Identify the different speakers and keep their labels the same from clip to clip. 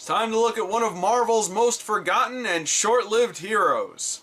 Speaker 1: time to look at one of Marvel's most forgotten and short-lived heroes.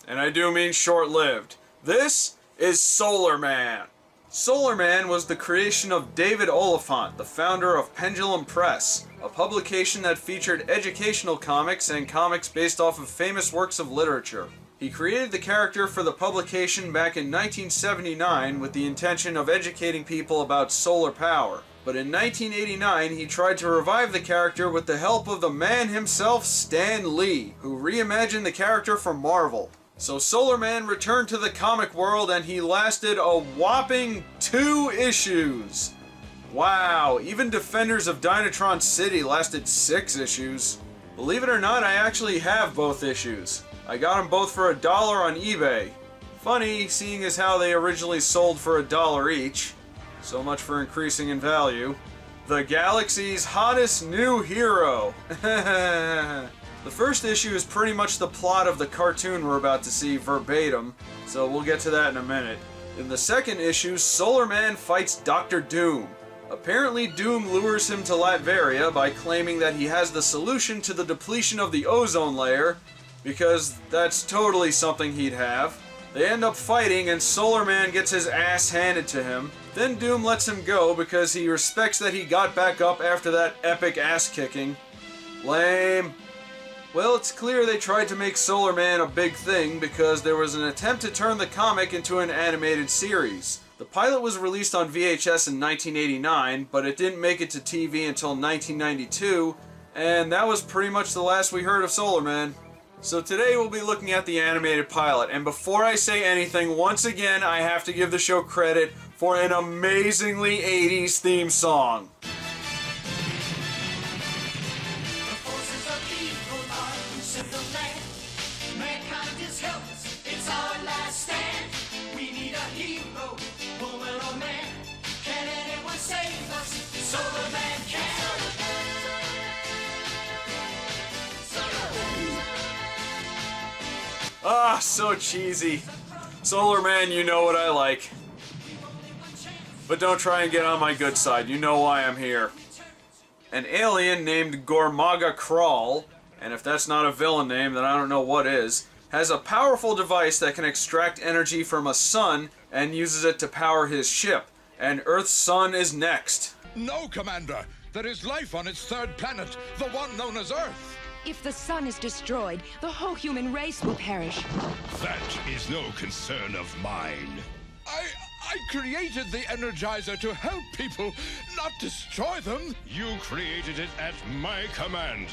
Speaker 1: And I do mean short-lived. This is Solarman. Solarman was the creation of David Oliphant, the founder of Pendulum Press, a publication that featured educational comics and comics based off of famous works of literature. He created the character for the publication back in 1979 with the intention of educating people about solar power. But in 1989, he tried to revive the character with the help of the man himself, Stan Lee, who reimagined the character for Marvel. So Solarman returned to the comic world and he lasted a whopping 2 issues. Wow, even Defenders of Dynatron City lasted 6 issues. Believe it or not, I actually have both issues. I got them both for $1 on eBay. Funny, seeing as how they originally sold for $1 each. So much for increasing in value. The galaxy's hottest new hero. The first issue is pretty much the plot of the cartoon we're about to see verbatim, so we'll get to that in a minute. In the second issue, Solarman fights Dr. Doom. Apparently Doom lures him to Latveria by claiming that he has the solution to the depletion of the ozone layer, because that's totally something he'd have. They end up fighting and Solarman gets his ass handed to him. Then Doom lets him go because he respects that he got back up after that epic ass kicking. Lame. Well, it's clear they tried to make Solarman a big thing because there was an attempt to turn the comic into an animated series. The pilot was released on VHS in 1989, but it didn't make it to TV until 1992, and that was pretty much the last we heard of Solarman. So today we'll be looking at the animated pilot, and before I say anything, once again I have to give the show credit for an amazingly 80s theme song. Ah, so cheesy. Solarman, you know what I like. But don't try and get on my good side, you know why I'm here. An alien named Gormaga Kral, and if that's not a villain name, then I don't know what is, has a powerful device that can extract energy from a sun and uses it to power his ship. And Earth's sun is next.
Speaker 2: No, Commander! There is life on its third planet, the one known as Earth!
Speaker 3: If the sun is destroyed, the whole human race will perish.
Speaker 2: That is no concern of mine. I created the Energizer to help people, not destroy them. You created it at my command.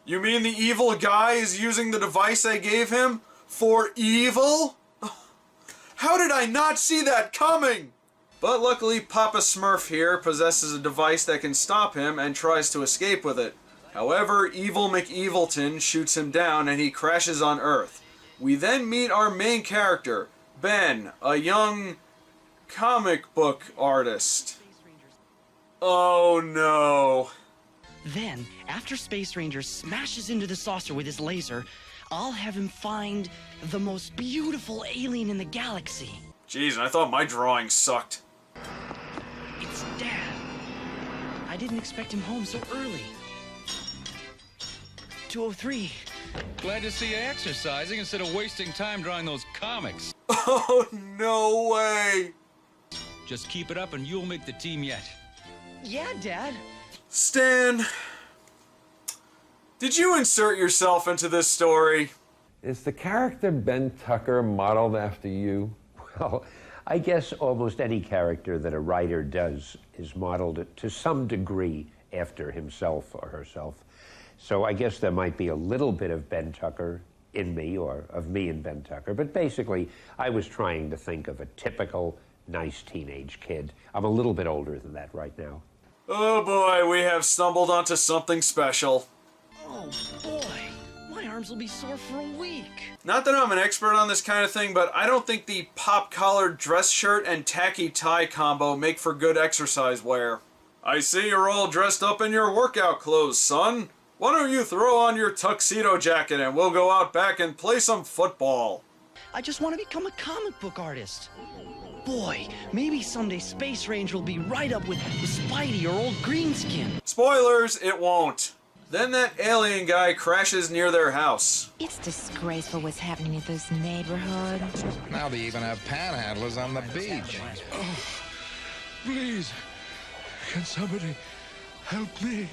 Speaker 1: You mean the evil guy is using the device I gave him for evil? How did I not see that coming? But luckily Papa Smurf here possesses a device that can stop him and tries to escape with it. However, Evil McEvilton shoots him down and he crashes on Earth. We then meet our main character, Ben, a young comic book artist. Oh no.
Speaker 4: Then, after Space Ranger smashes into the saucer with his laser, I'll have him find the most beautiful alien in the galaxy.
Speaker 1: Jeez, I thought my drawing sucked.
Speaker 4: It's Dad. I didn't expect him home so early. 2:03.
Speaker 5: Glad to see you exercising instead of wasting time drawing those comics.
Speaker 1: Oh, no way.
Speaker 5: Just keep it up and you'll make the team yet.
Speaker 4: Yeah, Dad.
Speaker 1: Stan, did you insert yourself into this story?
Speaker 6: Is the character Ben Tucker modeled after you?
Speaker 7: Well, I guess almost any character that a writer does is modeled to some degree after himself or herself. So I guess there might be a little bit of Ben Tucker in me, or of me and Ben Tucker, but basically I was trying to think of a typical nice teenage kid. I'm a little bit older than that right now.
Speaker 1: Oh boy, we have stumbled onto something special.
Speaker 4: Oh boy, my arms will be sore for a week.
Speaker 1: Not that I'm an expert on this kind of thing, but I don't think the pop-collared dress shirt and tacky tie combo make for good exercise wear. I see you're all dressed up in your workout clothes, son. Why don't you throw on your tuxedo jacket and we'll go out back and play some football?
Speaker 4: I just want to become a comic book artist. Boy, maybe someday Space Ranger will be right up with Spidey or old Greenskin.
Speaker 1: Spoilers, it won't. Then that alien guy crashes near their house.
Speaker 3: It's disgraceful what's happening in this neighborhood.
Speaker 5: Now they even have panhandlers on the beach.
Speaker 2: Oh, please, can somebody help me?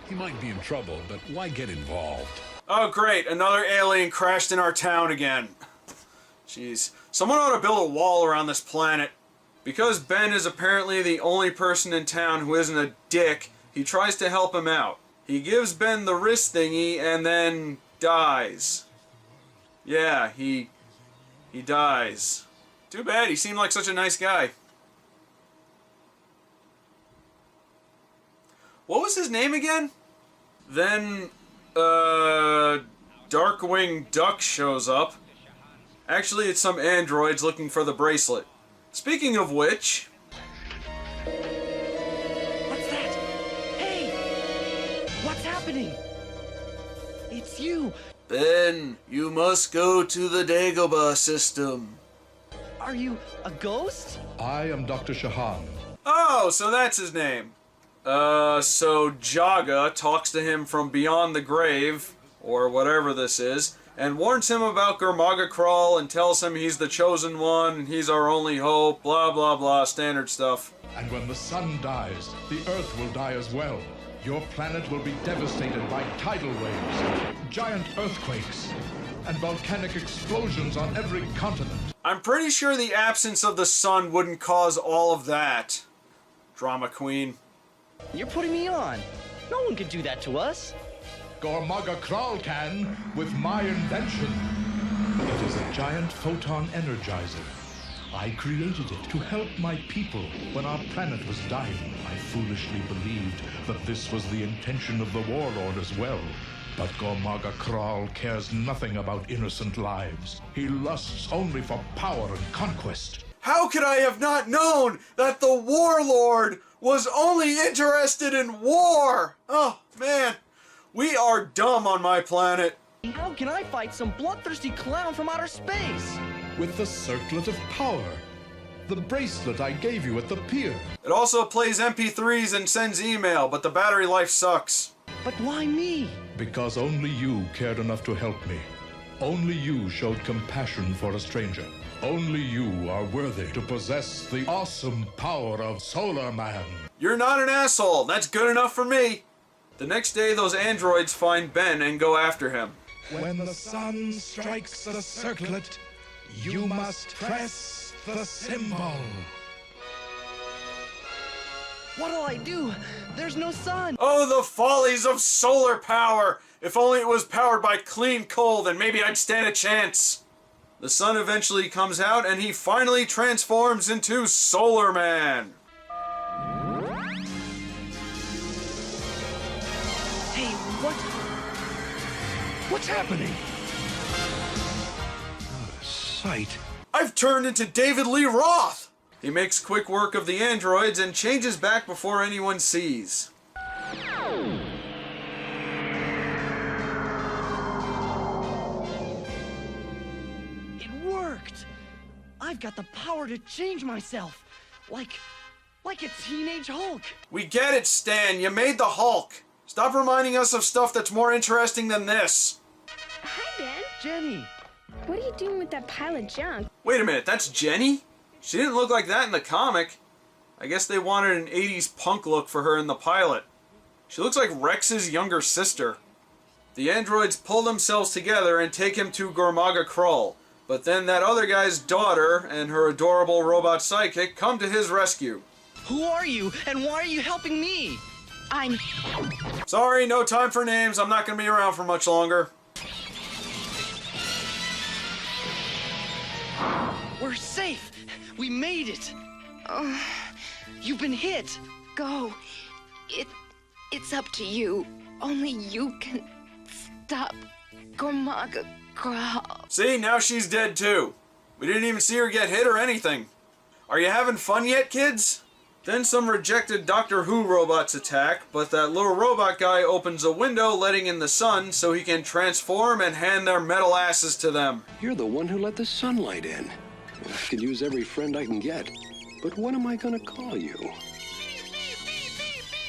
Speaker 8: He might be in trouble, but why get involved?
Speaker 1: Oh great, another alien crashed in our town again. Jeez. Someone ought to build a wall around this planet. Because Ben is apparently the only person in town who isn't a dick, he tries to help him out. He gives Ben the wrist thingy and then dies. Yeah, he dies. Too bad, he seemed like such a nice guy. What was his name again? Then, Darkwing Duck shows up. Actually, it's some androids looking for the bracelet. Speaking of which...
Speaker 4: What's that? Hey! What's happening? It's you!
Speaker 1: Ben, you must go to the Dagobah system.
Speaker 4: Are you a ghost?
Speaker 2: I am Dr. Shahan.
Speaker 1: Oh, so that's his name. So Jaga talks to him from beyond the grave, or whatever this is, and warns him about Gormaga Crawl and tells him he's the chosen one, he's our only hope, blah blah blah, standard stuff.
Speaker 2: And when the sun dies, the earth will die as well. Your planet will be devastated by tidal waves, giant earthquakes, and volcanic explosions on every continent.
Speaker 1: I'm pretty sure the absence of the sun wouldn't cause all of that. Drama queen.
Speaker 4: You're putting me on. No one could do that to us.
Speaker 2: Gormaga Kral can, with my invention. It is a giant photon energizer. I created it to help my people when our planet was dying. I foolishly believed that this was the intention of the warlord as well. But Gormaga Kral cares nothing about innocent lives. He lusts only for power and conquest.
Speaker 1: How could I have not known that the warlord was only interested in war? Oh, man. We are dumb on my planet.
Speaker 4: How can I fight some bloodthirsty clown from outer space?
Speaker 2: With the circlet of power. The bracelet I gave you at the pier.
Speaker 1: It also plays MP3s and sends email, but the battery life sucks.
Speaker 4: But why me?
Speaker 2: Because only you cared enough to help me. Only you showed compassion for a stranger. Only you are worthy to possess the awesome power of Solarman.
Speaker 1: You're not an asshole. That's good enough for me. The next day, those androids find Ben and go after him.
Speaker 2: When the sun strikes the circlet, you must press the symbol.
Speaker 4: What'll I do? There's no sun.
Speaker 1: Oh, the follies of solar power! If only it was powered by clean coal, then maybe I'd stand a chance. The sun eventually comes out, and he finally transforms into Solarman.
Speaker 4: Hey, what's happening?
Speaker 8: What a sight.
Speaker 1: I've turned into David Lee Roth! He makes quick work of the androids and changes back before anyone sees.
Speaker 4: It worked! I've got the power to change myself. Like a teenage Hulk.
Speaker 1: We get it, Stan. You made the Hulk. Stop reminding us of stuff that's more interesting than this.
Speaker 9: Hi, Ben.
Speaker 4: Jenny.
Speaker 9: What are you doing with that pile of junk?
Speaker 1: Wait a minute, that's Jenny? She didn't look like that in the comic. I guess they wanted an 80s punk look for her in the pilot. She looks like Rex's younger sister. The androids pull themselves together and take him to Gormaga Krull. But then that other guy's daughter and her adorable robot sidekick come to his rescue.
Speaker 4: Who are you, and why are you helping me?
Speaker 3: I'm...
Speaker 1: Sorry, no time for names. I'm not going to be around for much longer.
Speaker 4: We're safe. We made it. You've been hit.
Speaker 3: Go. It's up to you. Only you can stop Gormaga Crawl.
Speaker 1: See, now she's dead too. We didn't even see her get hit or anything. Are you having fun yet, kids? Then some rejected Doctor Who robots attack, but that little robot guy opens a window letting in the sun so he can transform and hand their metal asses to them.
Speaker 10: You're the one who let the sunlight in. I could use every friend I can get, but what am I gonna call you?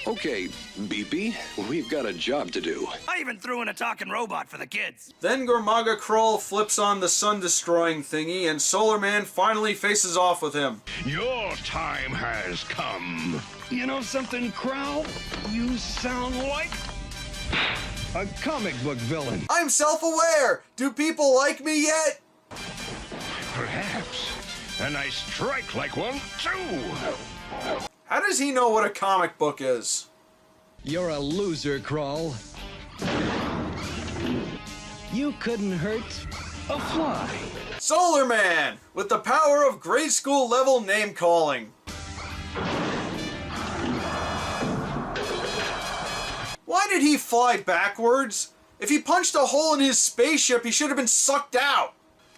Speaker 10: Okay, Beepy, we've got a job to do.
Speaker 4: I even threw in a talking robot for the kids.
Speaker 1: Then Gormaga Krull flips on the sun-destroying thingy, and Solarman finally faces off with him.
Speaker 8: Your time has come. You know something, Crow? You sound like a comic book villain.
Speaker 1: I'm self-aware! Do people like me yet?
Speaker 8: Perhaps. And I strike like one, too.
Speaker 1: How does he know what a comic book is?
Speaker 11: You're a loser, Krull. You couldn't hurt a fly.
Speaker 1: Solarman, with the power of grade school level name-calling. Why did he fly backwards? If he punched a hole in his spaceship, he should have been sucked out.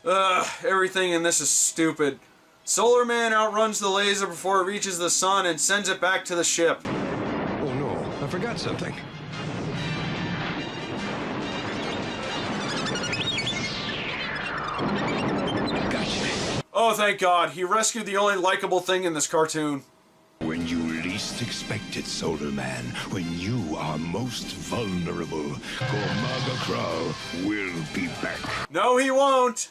Speaker 1: Ugh, everything in this is stupid. Solarman outruns the laser before it reaches the sun and sends it back to the ship.
Speaker 8: Oh no, I forgot something. Gotcha.
Speaker 1: Oh, thank God. He rescued the only likable thing in this cartoon.
Speaker 8: When you least expect it, Solarman, when you are most vulnerable, Gormaga Crow will be back.
Speaker 1: No, he won't.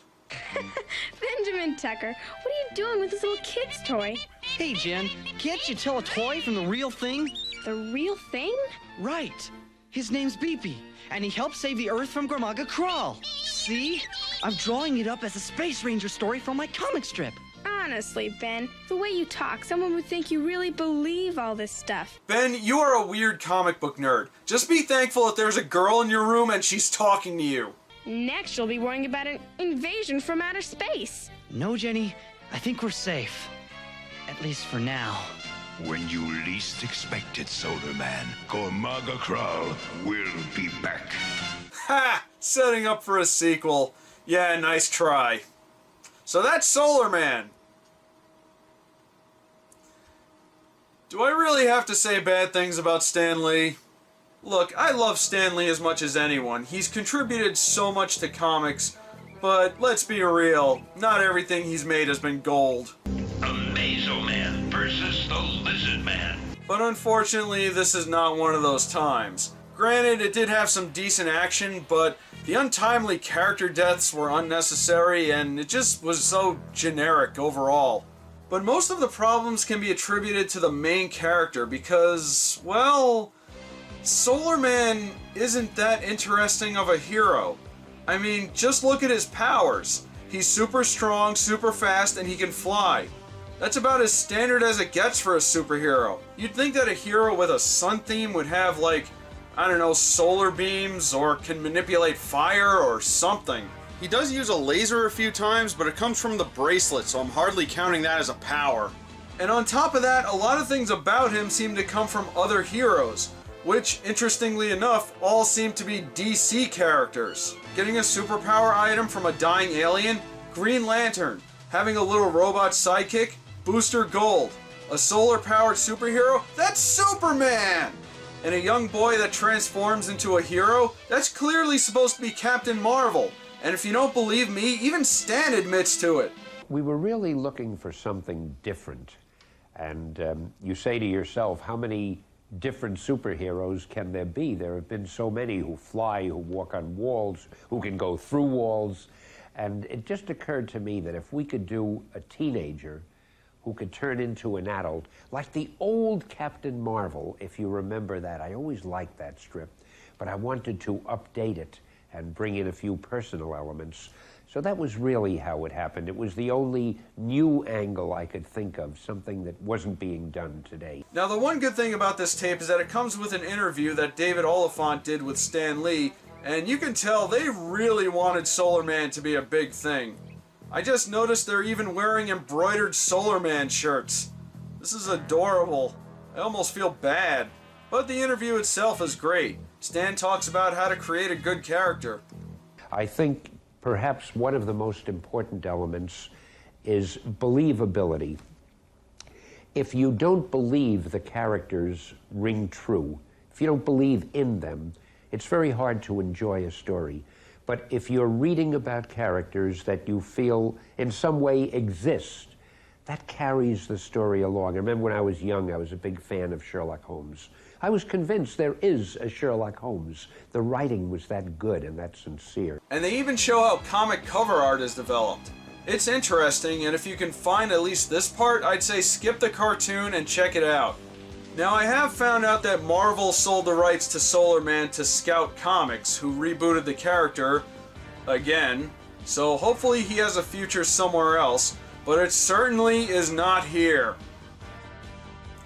Speaker 9: Benjamin Tucker, what are you doing with this little kid's toy?
Speaker 4: Hey, Jen, can't you tell a toy from the real thing?
Speaker 9: The real thing?
Speaker 4: Right. His name's Beepy, and he helped save the Earth from Gormaga Krull. See? I'm drawing it up as a Space Ranger story from my comic strip.
Speaker 9: Honestly, Ben, the way you talk, someone would think you really believe all this stuff.
Speaker 1: Ben, you are a weird comic book nerd. Just be thankful that there's a girl in your room and she's talking to you.
Speaker 9: Next, you'll be worrying about an invasion from outer space.
Speaker 4: No, Jenny, I think we're safe. At least for now.
Speaker 8: When you least expect it, Solarman, Gormaga Crow will be back.
Speaker 1: Ha! Setting up for a sequel. Yeah, nice try. So that's Solarman. Do I really have to say bad things about Stan Lee? Look, I love Stan Lee as much as anyone. He's contributed so much to comics, but let's be real, not everything he's made has been gold.
Speaker 12: Amazo-Man versus the Lizard Man.
Speaker 1: But unfortunately, this is not one of those times. Granted, it did have some decent action, but the untimely character deaths were unnecessary and it just was so generic overall. But most of the problems can be attributed to the main character because, well, Solarman isn't that interesting of a hero. I mean, just look at his powers. He's super strong, super fast, and he can fly. That's about as standard as it gets for a superhero. You'd think that a hero with a sun theme would have, like, I don't know, solar beams or can manipulate fire or something. He does use a laser a few times, but it comes from the bracelet, so I'm hardly counting that as a power. And on top of that, a lot of things about him seem to come from other heroes, which, interestingly enough, all seem to be DC characters. Getting a superpower item from a dying alien, Green Lantern. Having a little robot sidekick, Booster Gold. A solar-powered superhero, that's Superman! And a young boy that transforms into a hero, that's clearly supposed to be Captain Marvel. And if you don't believe me, even Stan admits to it.
Speaker 7: We were really looking for something different. And you say to yourself, how many different superheroes can there be? There have been so many who fly, who walk on walls, who can go through walls. And it just occurred to me that if we could do a teenager who could turn into an adult, like the old Captain Marvel, if you remember that. I always liked that strip, but I wanted to update it and bring in a few personal elements. So that was really how it happened. It was the only new angle I could think of, something that wasn't being done today.
Speaker 1: Now, the one good thing about this tape is that it comes with an interview that David Oliphant did with Stan Lee, and you can tell they really wanted Solarman to be a big thing. I just noticed they're even wearing embroidered Solarman shirts. This is adorable. I almost feel bad. But the interview itself is great. Stan talks about how to create a good character.
Speaker 7: I think perhaps one of the most important elements is believability. If you don't believe the characters ring true, if you don't believe in them, it's very hard to enjoy a story. But if you're reading about characters that you feel in some way exist, that carries the story along. I remember when I was young, I was a big fan of Sherlock Holmes. I was convinced there is a Sherlock Holmes. The writing was that good and that sincere.
Speaker 1: And they even show how comic cover art is developed. It's interesting, and if you can find at least this part, I'd say skip the cartoon and check it out. Now, I have found out that Marvel sold the rights to Solarman to Scout Comics, who rebooted the character again, so hopefully he has a future somewhere else, but it certainly is not here.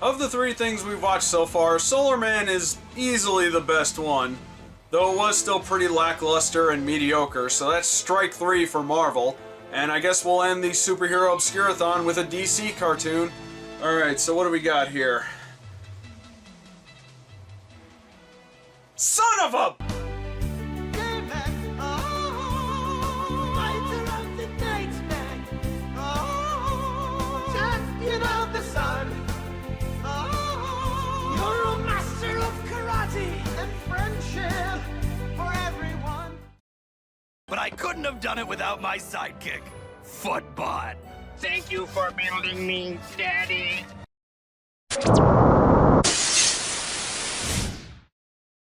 Speaker 1: Of the three things we've watched so far, Solarman is easily the best one, though it was still pretty lackluster and mediocre, so that's strike 3 for Marvel. And I guess we'll end the Superhero Obscurathon with a DC cartoon. Alright, so what do we got here? Son of a...
Speaker 13: But I couldn't have done it without my sidekick, Footbot.
Speaker 12: Thank you for building me, Daddy.